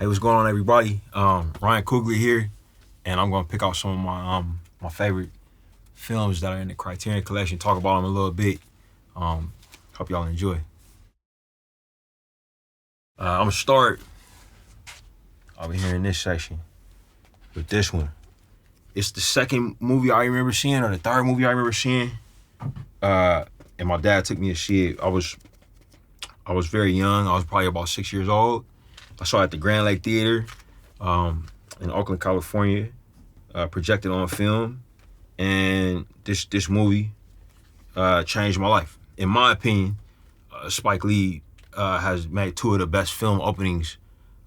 Hey, what's going on, everybody? Ryan Coogler here, and I'm gonna pick out some of my favorite films that are in the Criterion Collection. Talk about them a little bit. Hope y'all enjoy. I'm gonna start over here in this section with this one. It's the second movie I remember seeing, or the third movie I remember seeing. And my dad took me to see it. I was very young. I was probably about 6 years old. I saw it at the Grand Lake Theater in Oakland, California, projected on film. And this movie changed my life. In my opinion, Spike Lee has made two of the best film openings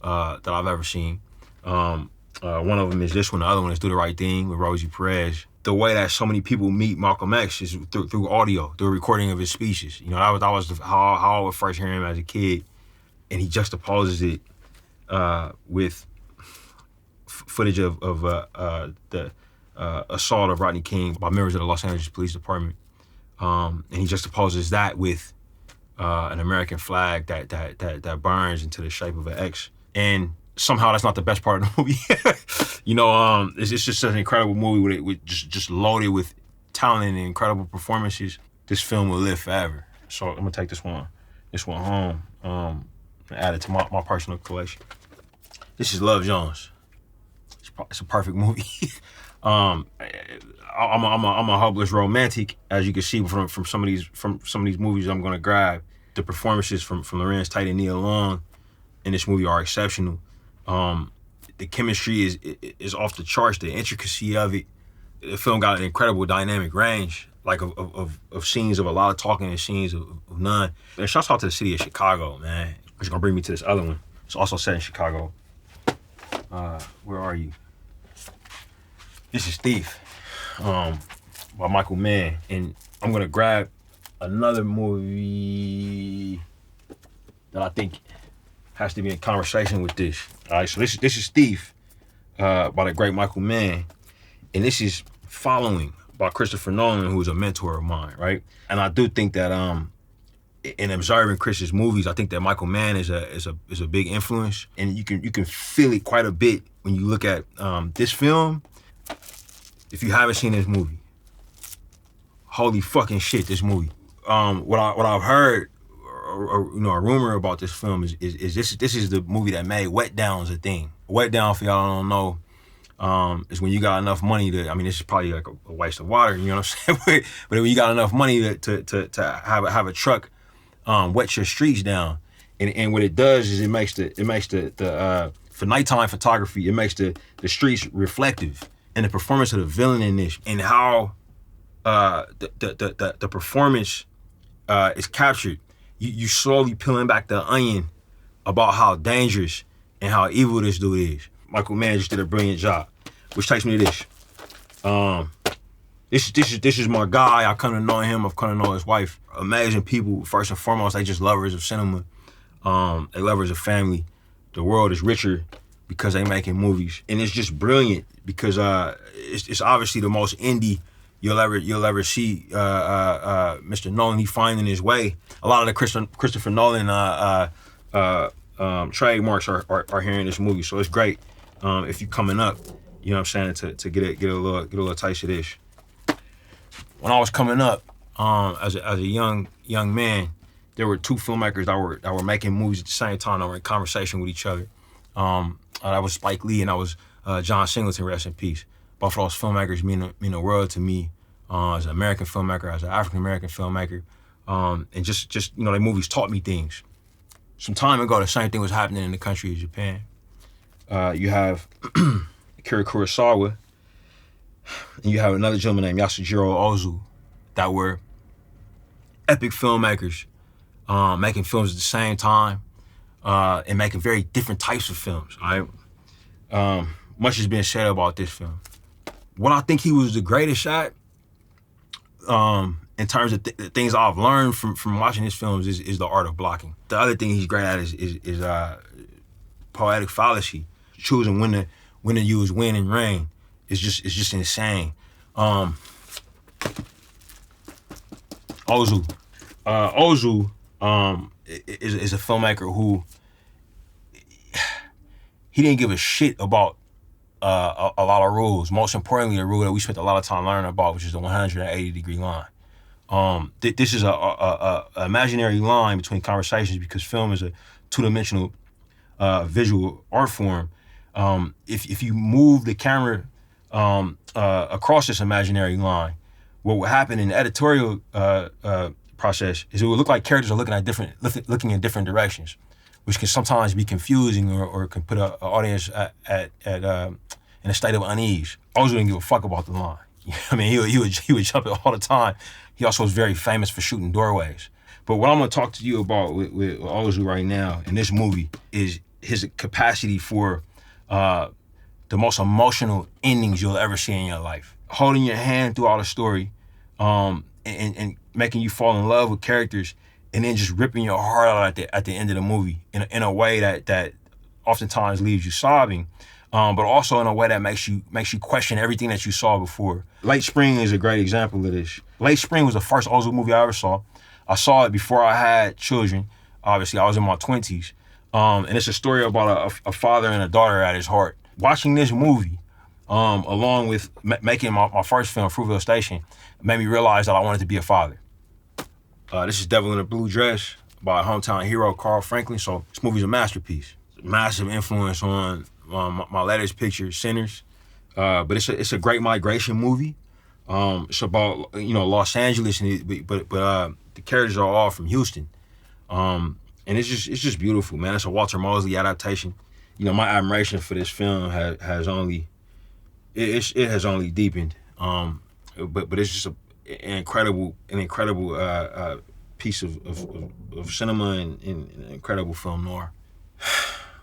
that I've ever seen. One of them is this one. The other one is Do the Right Thing with Rosie Perez. The way that so many people meet Malcolm X is through audio, through a recording of his speeches. You know, that was how I would first hear him as a kid. And he juxtaposes it with footage of the assault of Rodney King by members of the Los Angeles Police Department. And he juxtaposes that with an American flag that burns into the shape of an X. And somehow that's not the best part of the movie. You know, it's just an incredible movie with just loaded with talent and incredible performances. This film will live forever. So I'm gonna take this one home, and add it to my personal collection. This is Love Jones. It's a perfect movie. I'm a hopeless romantic, as you can see from some of these movies I'm gonna grab. The performances from Lorenz Tate and Nia Long in this movie are exceptional. The chemistry is off the charts. The intricacy of it. The film got an incredible dynamic range, like of scenes of a lot of talking and scenes of none. And shouts out to the city of Chicago, man. Which is gonna bring me to this other one. It's also set in Chicago. Where are you? This is Thief, by Michael Mann. And I'm gonna grab another movie that I think has to be in conversation with this. All right, so this is Thief, by the great Michael Mann. And this is Following by Christopher Nolan, who is a mentor of mine, right? And I do think that in observing Chris's movies, I think that Michael Mann is a big influence, and you can feel it quite a bit when you look at this film. If you haven't seen this movie, holy fucking shit, this movie. What I've heard, or you know, a rumor about this film is this is the movie that made wet downs a thing. Wet down, for y'all don't know, is when you got enough money to. I mean, this is probably like a waste of water, you know what I'm saying? But when you got enough money to have a truck wet your streets down, and what it does is it makes the for nighttime photography, it makes the streets reflective. And the performance of the villain in this, and how the performance is captured, you slowly peeling back the onion about how dangerous and how evil this dude is. Michael Mann just did a brilliant job, which takes me to this. This is my guy. I come to know him. I've come to know his wife. Amazing people. First and foremost, they just lovers of cinema. They lovers of family. The world is richer because they making movies, and it's just brilliant because it's obviously the most indie you'll ever see. Mr. Nolan, he finding his way. A lot of the Christopher Nolan trademarks are here in this movie, so it's great. If you coming up, you know what I'm saying, to get a little taste of this. When I was coming up, as a young man, there were two filmmakers that were making movies at the same time that were in conversation with each other. That was Spike Lee, and that was John Singleton, rest in peace. Both of those filmmakers mean the world to me, as an American filmmaker, as an African American filmmaker, and just you know, their movies taught me things. Some time ago, the same thing was happening in the country of Japan. You have Akira Kurosawa, and you have another gentleman named Yasujiro Ozu, that were epic filmmakers, making films at the same time, and making very different types of films. All right, much has been said about this film. What I think he was the greatest at, in terms of things I've learned from watching his films, is the art of blocking. The other thing he's great at is poetic fallacy, choosing when to use wind and rain. It's just insane. Ozu is a filmmaker who he didn't give a shit about a lot of rules. Most importantly, a rule that we spent a lot of time learning about, which is the 180-degree line. This is a imaginary line between conversations because film is a two-dimensional visual art form. If you move the camera across this imaginary line, what will happen in the editorial process is it will look like characters are looking in different directions, which can sometimes be confusing or can put an audience in a state of unease. Ozu didn't give a fuck about the line. I mean, he would jump it all the time. He also was very famous for shooting doorways. But what I'm gonna talk to you about with Ozu right now in this movie is his capacity for the most emotional endings you'll ever see in your life. Holding your hand through all the story, and making you fall in love with characters, and then just ripping your heart out at the end of the movie in a way that oftentimes leaves you sobbing, but also in a way that makes you question everything that you saw before. Late Spring is a great example of this. Late Spring was the first Ozu movie I ever saw. I saw it before I had children. Obviously, I was in my 20s. And it's a story about a father and a daughter at his heart. Watching this movie, along with making my first film, Fruitvale Station, made me realize that I wanted to be a father. This is Devil in a Blue Dress by hometown hero Carl Franklin. So this movie's a masterpiece. Massive influence on my latest picture, Sinners. But it's a great migration movie. It's about Los Angeles, but the characters are all from Houston. And it's just beautiful, man. It's a Walter Mosley adaptation. My admiration for this film has only deepened. But it's just an incredible piece of cinema and an incredible film noir.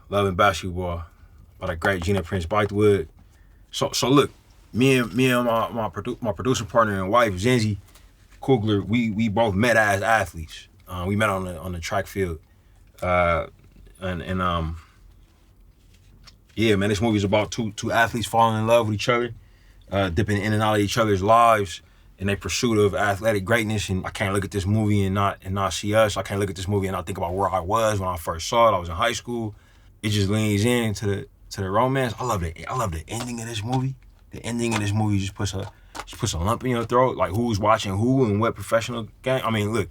Love and Basketball by the great Gina Prince Bythewood. So look, me and my producer partner and wife Zenzi Coogler, we both met as athletes. We met on the track field. Yeah, man, this movie is about two athletes falling in love with each other, dipping in and out of each other's lives in their pursuit of athletic greatness. And I can't look at this movie and not see us. I can't look at this movie and not think about where I was when I first saw it. I was in high school. It just leans into the romance. I love the ending of this movie. The ending of this movie just puts a lump in your throat, like who's watching who and what professional game. I mean, look,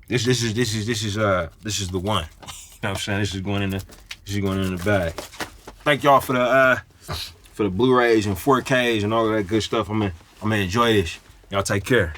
this is the one. You know what I'm saying? This is going in the bag. Thank y'all for the Blu-rays and 4Ks and all of that good stuff. I'm gonna enjoy this. Y'all take care.